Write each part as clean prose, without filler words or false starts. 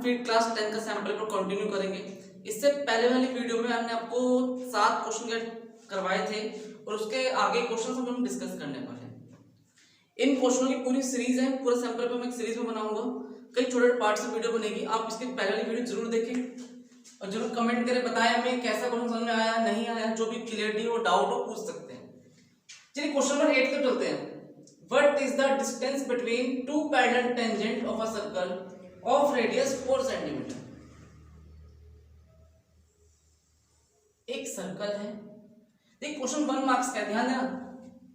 फिर क्लास 10 का sample paper continue करेंगे। इससे पहले वाली वीडियो में हमने आपको 7 क्वेश्चन करवाए थे और उसके आगे क्वेश्चन हम डिस्कस करने वाले हैं। इन क्वेश्चनों की पूरी सीरीज है, पूरा सैंपल पेपर मैं एक सीरीज में बनाऊंगा, कई छोटे पार्ट से वीडियो बनेगी। आप इसकी पहले वाली वीडियो जरूर देखें और जरूर कमेंट करें, बताएं हमें कैसा क्वेश्चन समझ में आया नहीं आया, जो भी क्लियरिटी हो डाउट हो पूछ सकते हैं। चलिए क्वेश्चन नंबर 8 पे चलते हैं। What is the distance between two parallel tangent of a circle of radius 4 cm? एक सर्कल है, एक क्वेश्चन 1 मार्क्स का, ध्यान देना।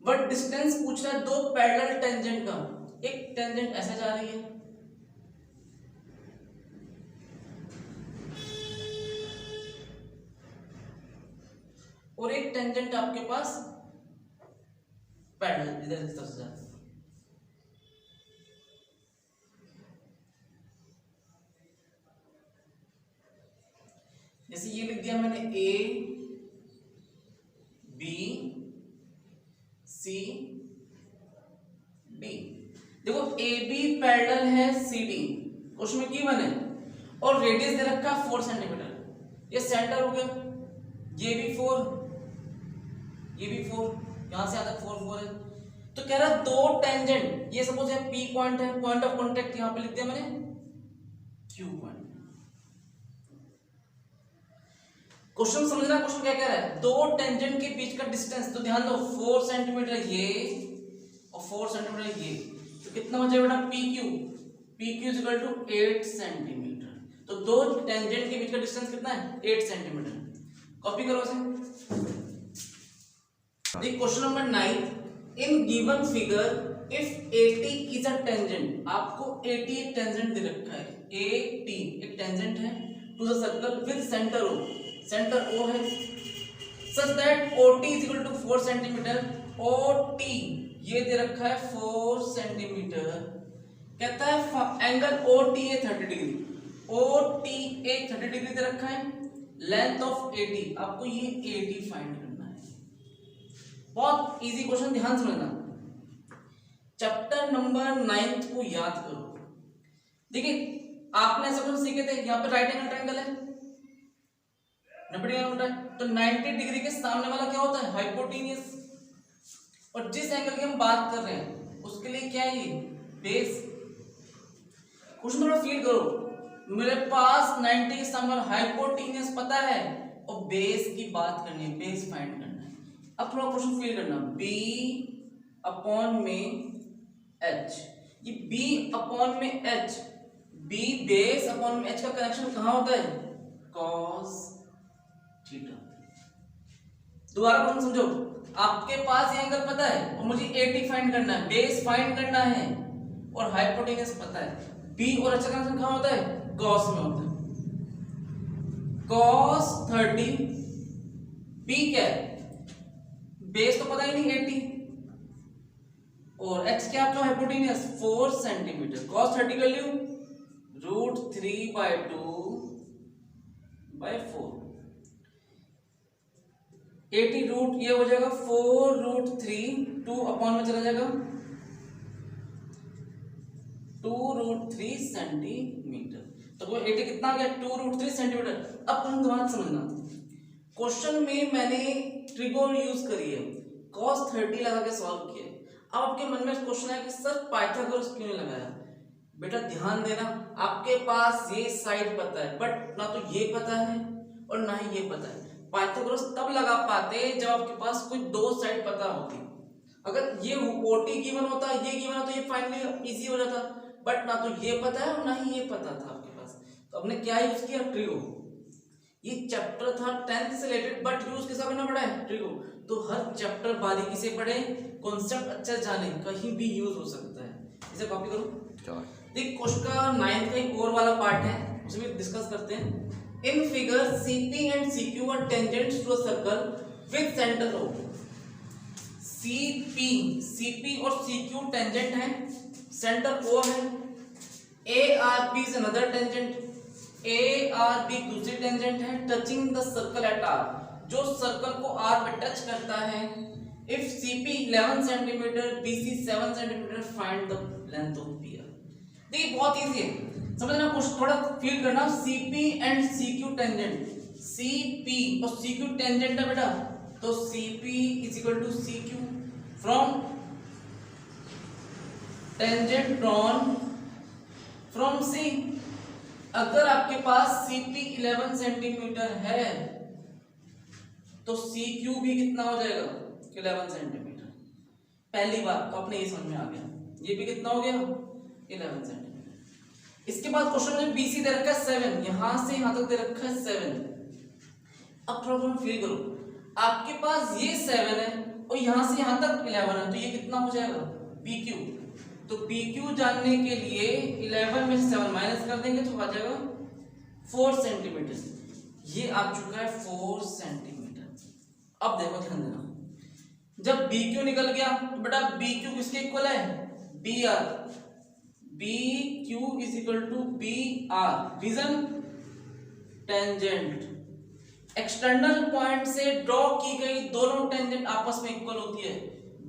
बट डिस्टेंस पूछ रहा है दो पैरेलल टेंजेंट का। एक टेंजेंट ऐसे जा रही है और एक टेंजेंट आपके पास पैरेलल इधर इस तरफ से जाती है। जैसे ये लिख दिया मैंने ए बी सी डी। देखो ए बी पैरेलल है सी डी, क्वेश्चन में की बने और रेडियस दे रखा है 4 सेंटीमीटर। ये सेंटर हो गया, ये भी 4, ये भी 4, यहां से आता 4 4 है। तो कह रहा दो टेंजेंट, ये सपोज है पी पॉइंट है, पॉइंट ऑफ कांटेक्ट यहां पे लिख दिया मैंने क्यू पॉइंट। क्वेश्चन समझना, क्वेश्चन क्या कह रहा है, दो टेंजेंट के बीच का डिस्टेंस, तो ध्यान दो 4 सेंटीमीटर ये और 4 सेंटीमीटर ये, तो कितना हो जाएगा बेटा P Q is equal to 8 centimetre. तो दो टेंजेंट के बीच का डिस्टेंस कितना है 8 सेंटीमीटर। कॉपी करो इसे। Question number 9, in given figure if AT is a tangent, आपको AT एक टेंजेंट दे रखा है, AT एक टेंजेंट है to the circle with centre O, centre O है, such that OT is equal to 4 centimetre. OT ये दे रखा है 4 सेंटीमीटर। कहता है एंगल OT है 30 डिग्री, OT एक 30 डिग्री दे रखा है, लेंथ ऑफ AT, आपको ये AT फाइंड करना है। बहुत इजी क्वेश्चन, ध्यान समझना। चैप्टर नंबर 9 को याद करो। देखिए आपने ऐसा कुछ सीखे थे, यहाँ पे राइट एंगल ट्रायंगल है, तो 90 डिग्री के सामने वाला क्या होता है हाइपोटेन्यूस, और जिस एंगल की हम बात कर रहे हैं उसके लिए क्या है ये बेस। क्वेश्चन थोड़ा फील करो, मेरे पास 90 के सामने वाला हाइपोटेन्यूस पता है और बेस की बात करनी है, बेस फाइंड करना है। अब थोड़ा क्वेश्चन फील करना, b अपॉन में h, ये b अपॉन में h, b बेस अपॉन में h का कनेक्शन कहां होता है cos थीटा। दोबारा कौन समझो, आपके पास ये एंगल पता है और मुझे AT फाइंड करना है, बेस फाइंड करना है और हाइपोटेन्यूस पता है। B और h का कनेक्शन कहां होता है cos में होता है, cos 30, B क्या है बेस तो पता ही नहीं AT, और h क्या आपका hypotenuse 4 centimetre. cos 30 value √3/2/4, 80 root ये हो जाएगा 4√3, 2 अपॉन में चला जाएगा 2√3 सेंटीमीटर। तो वो 80 कितना आ गया 2√3 सेंटीमीटर। अब तुम दोबारा समझना, क्वेश्चन में मैंने ट्रिगोन यूज करी है, cos 30 लगा के सॉल्व किया। अब आपके मन में क्वेश्चन है कि सर पाइथागोरस क्यों नहीं लगाया। बेटा ध्यान देना, आपके पास ये साइड पता है बट ना तो ये पता है और ना ही ये पता है। पाइथागोरस तब लगा पाते जब आपके पास कोई दो साइड पता होती। अगर ये OT गिवन होता, ये गिवन होता, तो ये फाइनली इजी हो जाता, बट ना तो ये पता है और ना ही ये पता था आपके पास। तो हमने क्या यूज किया ट्रिगो। ये चैप्टर था 10th से रिलेटेड बट यूज किसका करना पड़ा है ट्रिगो। तो हर चैप्टर बारीकी से पढ़े, कॉन्सेप्ट अच्छा जाने, कहीं भी यूज हो सकता है। इसे कॉपी करो। देख क्वेश्चन का 9th का एक और वाला पार्ट है, उसे भी डिस्कस करते हैं। In figure CP and CQ are tangents to a circle with centre O। CP और CQ टेंजेंट है, सेंटर O है। ARB is another tangent, ARB दूसरी टेंजेंट है, touching the circle at R, जो सर्कल को R पे touch करता है। If CP 11 centimetre BC 7 centimetre find the length of PR। देखिए बहुत इजी है, समझना, कुछ थोड़ा फील करना। CP and CQ tangent, CP और CQ टेंजेंट है बेटा, तो CP is equal to CQ from tangent drawn from C। अगर आपके पास CP 11 सेंटीमीटर है तो CQ भी कितना हो जाएगा 11 सेंटीमीटर। पहली बात तो अपने ये समझ में आ गया, ये भी कितना हो गया 11 सेंटीमीटर। इसके बाद क्वेश्चन में BC दे रखा है 7, यहां से यहां तक दे रखा है 7। अब थोड़ा फील करो, आपके पास ये 7 है और यहां से यहां तक 11 है, तो ये कितना हो जाएगा PQ। तो PQ जानने के लिए 11 में से 7 माइनस कर देंगे तो आ जाएगा 4 सेंटीमीटर। ये आ चुका है 4 सेंटीमीटर। अब देखो ध्यान देना, जब BQ निकल गया तो बेटा BQ किसके इक्वल है BR, BQ is equal to BR। Reason, tangent external point से ड्रॉ की गई दोनों टेंजेंट आपस में इक्वल होती है।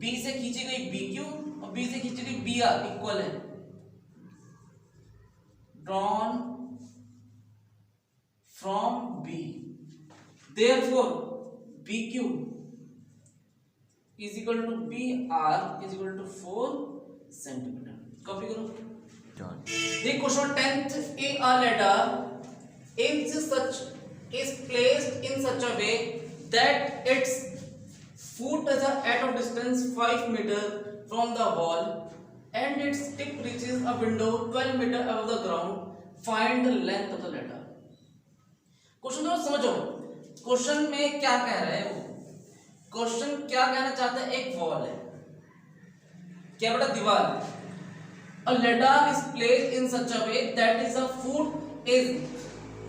B से खींची गई BQ और B से खींची गई BR इक्वल है। Drawn from B, therefore BQ is equal to BR is equal to 4 centimetre. Copy करो। The question 10th, a ladder is placed in such a way that its foot is at a distance 5 meter from the wall and its tip reaches a window 12 meter above the ground. Find the length of the ladder. Question तो समझो, question में क्या कह रहा है वो, question क्या कहना चाहता है, एक वॉल है, क्या बेटा दीवार। A ladder is placed in such a way that is a foot is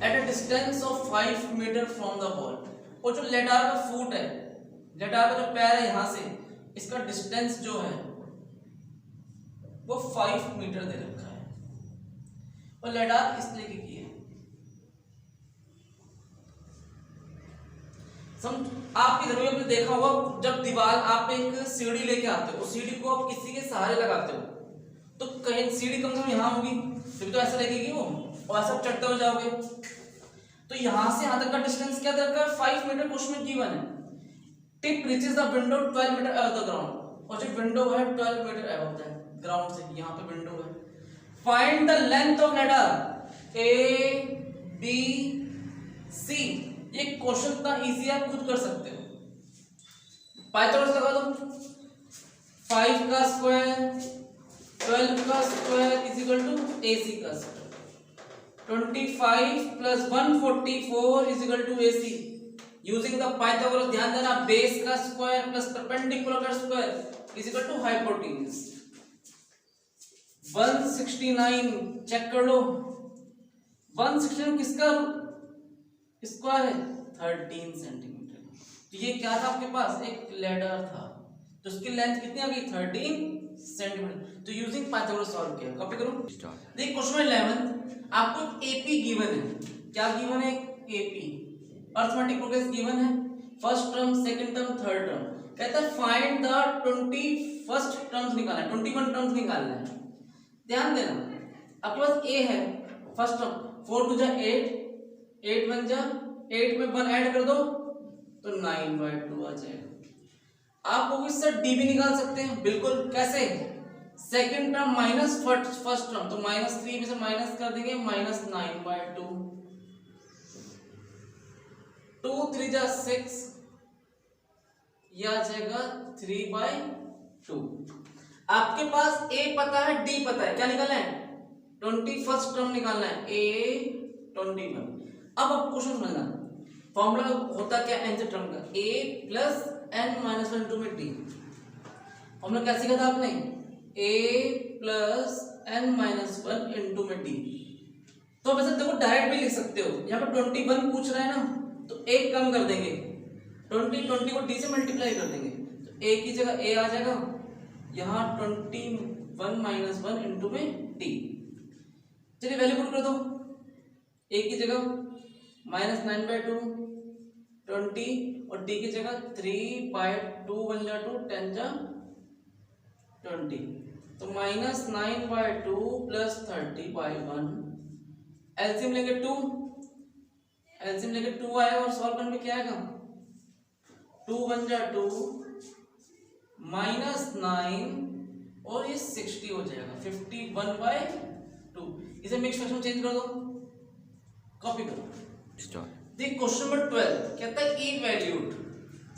at a distance of 5 meter from the wall। और जो ladder का फुट है, ladder का जो पैर है यहां से, इसका डिस्टेंस जो है वो 5 मीटर दे रखा है और ladder इस तरीके की है। आप इधर भी आपने देखा होगा, जब दीवार आप एक सीढ़ी लेके आते हो, उस सीढ़ी को आप किसी के सहारे लगाते हो तो कहीं सीढ़ी कम से कम यहाँ होगी, तो ऐसा लगेगी वो, और ऐसा चढ़ते हो जाओगे। तो यहां से यहां तक का डिस्टेंस क्या दे रखा है 5 मीटर क्वेश्चन में गिवन है। Tip reaches the window 12 metre above the ground, और जो विंडो है 12 मीटर अबव द ग्राउंड से, यहाँ पे विंडो है। Find the length of ladder A B C। ये क्वेश्चन इतना इजी है, आप खुद कर सकते हो। पाइथागोरस लगा दो, 5 का स्क्वायर 12 का square is equal to AC का square, 25 plus 144 is equal to AC। Using the Pythagoras, ध्यान देना, बेस का स्क्वायर प्लस परपेंडिकुलर का square is equal to hypotenuse. 169 check कर लो, 169 किसका स्क्वायर है 13 सेंटीमीटर। तो ये क्या था आपके पास, एक लैडर था, तो उसकी लेंथ कितनी आ गई 13 सेंटीमीटर। तो यूजिंग पाइथागोरस सॉल्व किया। कॉपी करो। देखिए क्वेश्चन 11 आपको AP गिवन है, क्या गिवन है AP, अर्थमेटिक प्रोग्रेस गिवन है, first term second term third term. कहता है फाइंड द 21st टर्म्स निकालना है, 21 टर्म्स निकालना है। ध्यान देना, आपके पास A है फर्स्ट टर्म, 4 2 जा 8, 8 1 जा 8 में 1 ऐड कर दो तो 9/2 आ जाएगा। आप लोग इससे D भी निकाल सकते हैं, बिल्कुल। कैसे, second term minus first term, तो -3 में से माइनस कर देंगे -9/2, 2 3 जा 6, यह आ जाएगा 3/2। आपके पास A पता है, D पता है, क्या निकालना है 21st टर्म निकालना है, A 21। अब आप क्वेश्चन समझना, फॉर्मूला होता क्या nth टर्म का, A प्लस n-1 टू में D। फॉर्मूला क्या सीखा था आपने, A प्लस n-1 इंटू में D। तो वैसे देखो डायरेक्ट भी लिख सकते हो, यहाँ पर 21 पूछ रहा है ना, तो एक कम कर देंगे, 20 को D से मल्टीप्लाई कर देंगे, तो A की जगह A आ जाएगा, यहाँ 21 - 1 इंटू में D। चलिए वैल्यू पुट कर दो, A की जगह -9/2 20 और D की जगह 3/2 1 जा 2 10 जा 20, तो -9/2 प्लस 30/1 एलसीएम लेंगे 2, एलसीएम लेंगे 2 आएगा और सॉल्व करने में क्या आएगा, 2 बन जा 2 -9 और ये 60 हो जाएगा, 51/2। इसे मिक्स फ्रैक्शन चेंज कर दो, कॉपी करो। देख क्वेश्चन नंबर 12 कहता है evaluate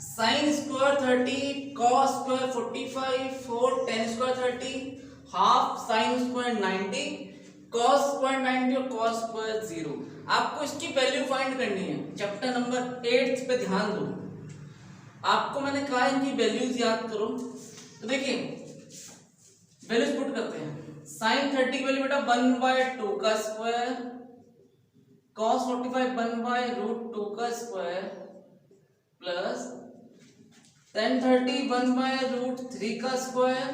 sin square 30 cos square 45 4 tan square 30 half sin square 90 cos square 90 और cos स्क्वायर 0। आपको इसकी वैल्यू फाइंड करनी है। चैप्टर नंबर 8 पे ध्यान दो, आपको मैंने कहा इनकी वैल्यूज याद करो। तो देखिए वैल्यूज पुट करते हैं। sin 30 की वैल्यू बेटा 1/2 का स्क्वायर, cos 45 1/√2 का स्क्वायर प्लस tan 30 1/√3 का स्क्वायर,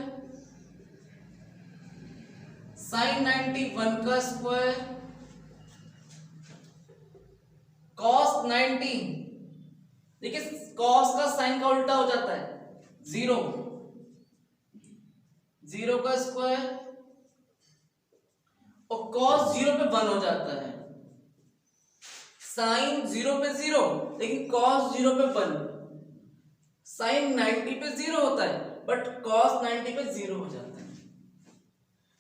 sin 90 1 का स्क्वायर, cos 90 देखिए cos का साइन का उल्टा हो जाता है 0, 0 का स्क्वायर और cos 0 पे 1 हो जाता है, साइन 0 पे 0 लेकिन cos 0 पे 1, साइन 90 पे 0 होता है बट cos 90 पे 0 हो जाता है।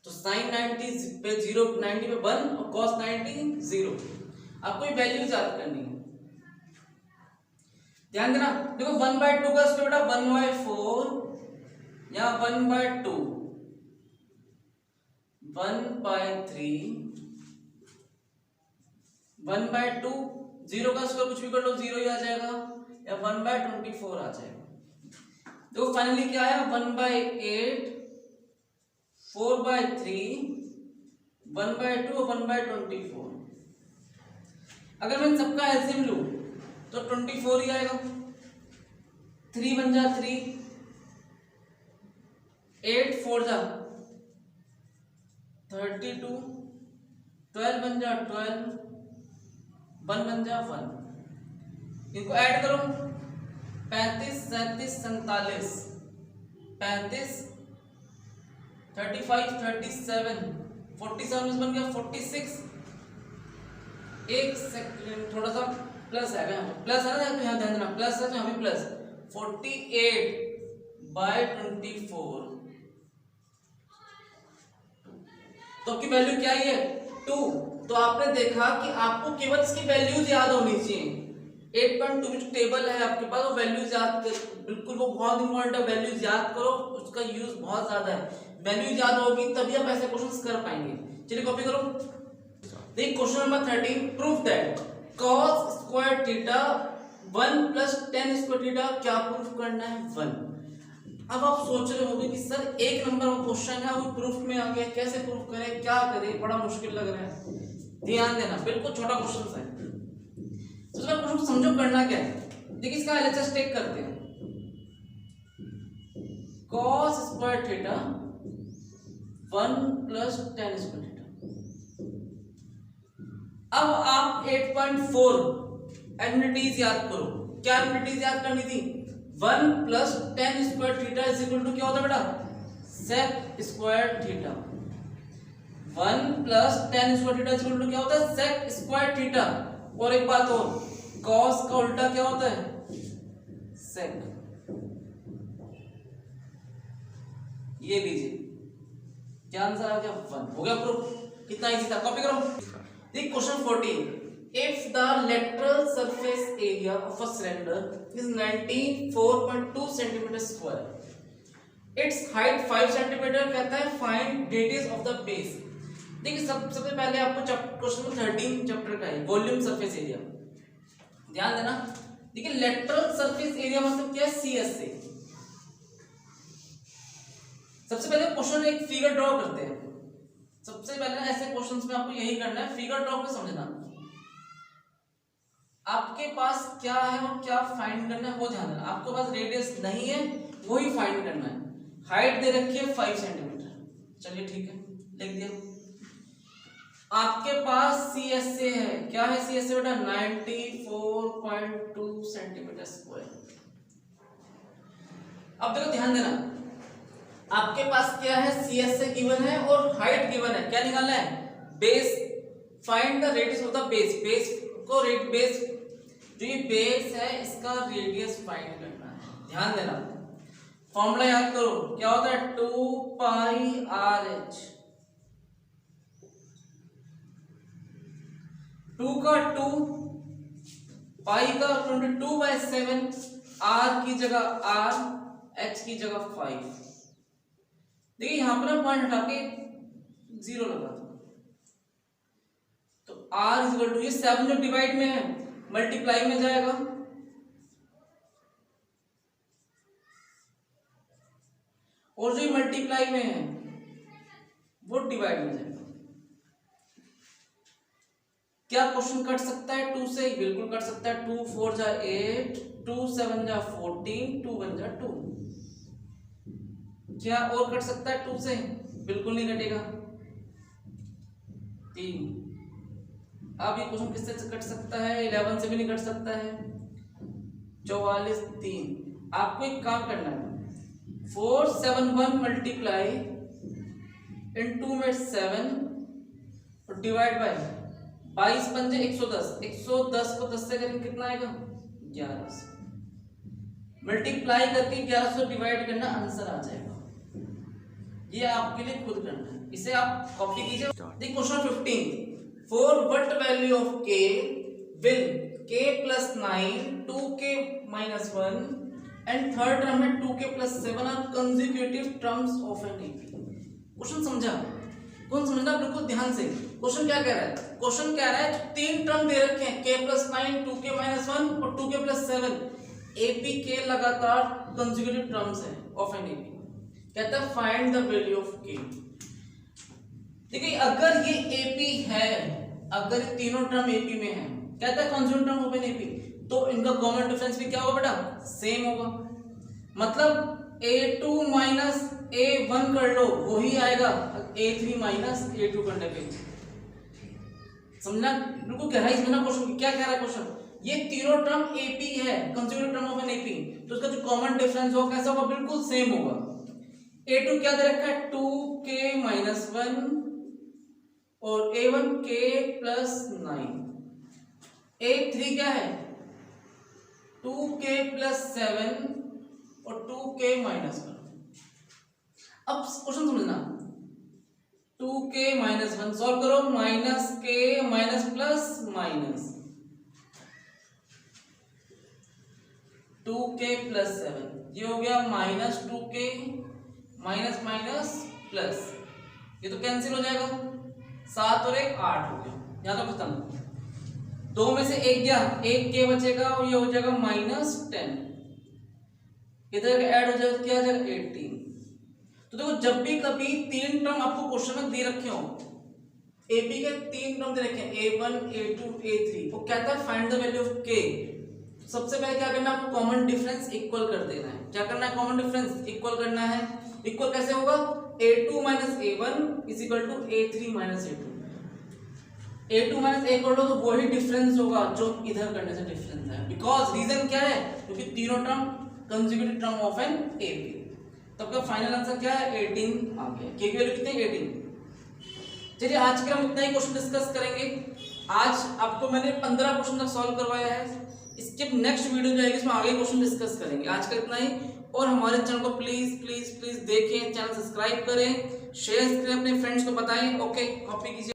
तो साइन 90 पे 0, 90 पे 1 और cos 90 0। आपको ये वैल्यूज याद करनी है, ध्यान देना। देखो 1/2 का स्क्वायर बेटा 1/4 या 1/2, 1/3, 1/2, 0 का स्क्वायर कुछ भी कर लो 0 ही आ जाएगा या 1/24 आ जाएगा। देखो फाइनली क्या आया 1/8, 4/3, 1/2 और 1/24। अगर मैं सबका एलसीएम लूं तो 24 ही आएगा, 3 बन जा 3, 8 4 जा 32, 12 बन जा 12, 1 बन जा 1। इनको ऐड करो 35 37 47, 35 35 37 47 बन गया 46। एक सेकंड थोड़ा सा प्लस है, प्लस है ना, यहाँ ध्यान देना प्लस है तो यहाँ भी प्लस, 48/24। तो आपकी वैल्यू क्या है 2। तो आपने देखा कि आपको केवल इसकी वैल्यूज याद होनी चाहिए। 8.2 जो टेबल है आपके पास वो वैल्यूज याद कर, बिल्कुल वो बहुत इंपॉर्टेंट है, वैल्यूज याद करो, उसका यूज बहुत ज्यादा है। वैल्यूज याद होगी तभी आप ऐसे क्वेश्चंस कर पाएंगे। चलिए कॉपी करो। देखिए question number 13 proof that cos square theta 1 plus tan square theta, क्या प्रूफ करना है 1। अब आप सोच रहे होंगे कि सर एक नंबर का क्वेश्चन है वो प्रूफ में आ गया, कैसे प्रूफ करें, क्या करें, बड़ा मुश्किल लग रहा है। ध्यान देना बिल्कुल छोटा क्वेश्चन है। तो सर क्वेश्चन समझो करना क्या है। देखिए इसका एलएचएस टेक करते हैं, cos square theta 1 plus tan square theta. अब आप 8.4 एमिनिटीज याद करो। क्या एमिनिटीज याद करनी थी 1 plus tan square theta is equal to क्या होता है बेटा sec square theta. 1 plus tan square theta is equal to क्या होता है sec स्क्वायर थीटा। और एक बात और, cos का उल्टा क्या होता है sec। ये लीजिए क्या आंसर आ गया 1। हो गया प्रूफ, कितना इजी था, कॉपी करो। देखिए question 14 if the lateral surface area of a cylinder is 94.2 centimetre square, it's height 5 centimetre, कहता है find radius of the base. देखिए सबसे पहले आपको क्वेश्चन 13 चैप्टर का है वॉल्यूम सरफेस एरिया, ध्यान देना। देखिए लेटरल सरफेस एरिया मतलब क्या है CS से। सबसे पहले क्वेश्चन एक फिगर ड्रॉ करते हैं। सबसे पहले ऐसे क्वेश्चंस में आपको यही करना है, फिगर ड्रॉ कर समझना। आपके पास क्या है और क्या फाइंड करना है वो ध्यान देना। आपके पास रेडियस नहीं है वो ही फाइंड करना है। हाइट दे रखी है 5 सेंटीमीटर, चलिए ठीक है लिख दिया। आपके पास CSA है, क्या है CSA बेटा 94.2 सेंटीमीटर स्क्वायर। अब देखो ध्यान देना, आपके पास क्या है CSA गिवन है और हाइट गिवन है, क्या निकालना है base find the radius of the base, base को बेस जो ये बेस है इसका रेडियस फाइंड करना है। ध्यान देना, फॉर्मूला याद करो, क्या होता है 2 पाई आर एच, 2 का 2, पाई का 22/7, आर की जगह आर, एच की जगह 5। देखिए यहां पर पॉइंट हटा के 0 लगा दो, तो आर इज इक्वल टू, ये 7 जो डिवाइड में है मल्टीप्लाई में जाएगा, और जो मल्टीप्लाई में है वो डिवाइड में जाएगा। क्या क्वेश्चन कट सकता है 2 से? बिल्कुल कट सकता है। 2 4 जा 8, 2 7 जा 14, 2 1 जा 2। क्या और कट सकता है 2 से? बिल्कुल नहीं कटेगा। 3। अब ये क्वेश्चन किससे कट सकता है? 11 से भी नहीं कट सकता है। 44 3। आपको एक काम करना है, 471 मल्टीप्लाई इनटू में 7 और डिवाइड बाय 22 पंजे 110, 110 को 10 से करेंगे कितना आएगा? 1100। मल्टीप्लाई करके 1100 डिवाइड करना, आंसर आ जाएगा। ये आपके लिए खुद करना है, इसे आप कॉपी कीजिए। देखिए question 15, for what value of k will k + 9 2k - 1 and third term है 2k + 7 are consecutive terms of an AP। Question समझा? कौन समझना बिल्कुल ध्यान से। क्वेश्चन क्या कह रहा है? क्वेश्चन कह रहा है तीन टर्म दे रखे हैं, k + 9, 2k - 1 और 2k + 7। AP के लगातार कंसेक्यूटिव टर्म्स है ऑफ एन AP। कहता है find the value of k। देखिए अगर ये AP है, अगर ये तीनों टर्म AP में है, कहता है consecutive term of an AP, तो इनका कॉमन डिफरेंस भी क्या होगा बेटा? सेम होगा। मतलब A2 - A1 कर लो वही आएगा A3 - A2 करने पे। समझना बिल्कुल गहराई से ना। क्वेश्चन क्या कह रहा है? क्वेश्चन ये तीनों टर्म AP है, consecutive term of an AP, तो इसका जो कॉमन डिफरेंस होगा कैसा होगा? बिल्कुल सेम होगा। A2 क्या दे रखा है? 2k - 1 और A1 k + 9। A3 क्या है? 2k + 7 और 2k - 1। अब क्वेश्चन समझना, 2k - 1 सॉल्व करो, -k प्लस माइनस 2k + 7, ये हो गया -2k माइनस माइनस प्लस, ये तो कैंसिल हो जाएगा, 7 और 1 8 हो गया। यहाँ तो खत्म, 2 में से 1 गया, 1 k बचेगा और ये हो जाएगा -10, इधर ऐड हो जाएगा, क्या आ जाएगा? 18। तो देखो जब भी कभी तीन टर्म आपको क्वेश्चन में दे रखे हो, AP के तीन टर्म दे रखे हैं, A1 A2 A3, वो कहता है find the value of k। सबसे पहले क्या करना है? आपको कॉमन डिफरेंस इक्वल कर देना है। क्या करना है? कॉमन डिफरेंस इक्वल करना है। इक्वल कैसे होगा? A2 - A1 = A3 - A2। A2 - A कर लो तो वही डिफरेंस होगा जो इधर करने से डिफरेंस है। बिकॉज रीजन क्या है? क्योंकि तीनों term consecutive term of an AP। तब का फाइनल आंसर क्या है? 18 आ गया। k की वैल्यू कितनी है? 18। चलिए आज के हम इतना ही क्वेश्चन डिस्कस करेंगे। आज आपको मैंने 15 क्वेश्चन तक सॉल्व करवाया है। इसके नेक्स्ट वीडियो जो आएगी इसमें आगे क्वेश्चन डिस्कस करेंगे। आज का इतना ही, और हमारे चैनल को प्लीज प्लीज प्लीज देखें, चैनल सब्सक्राइब करें, शेयर करें, अपने फ्रेंड्स को बताएं। ओके, कॉपी कीजिए।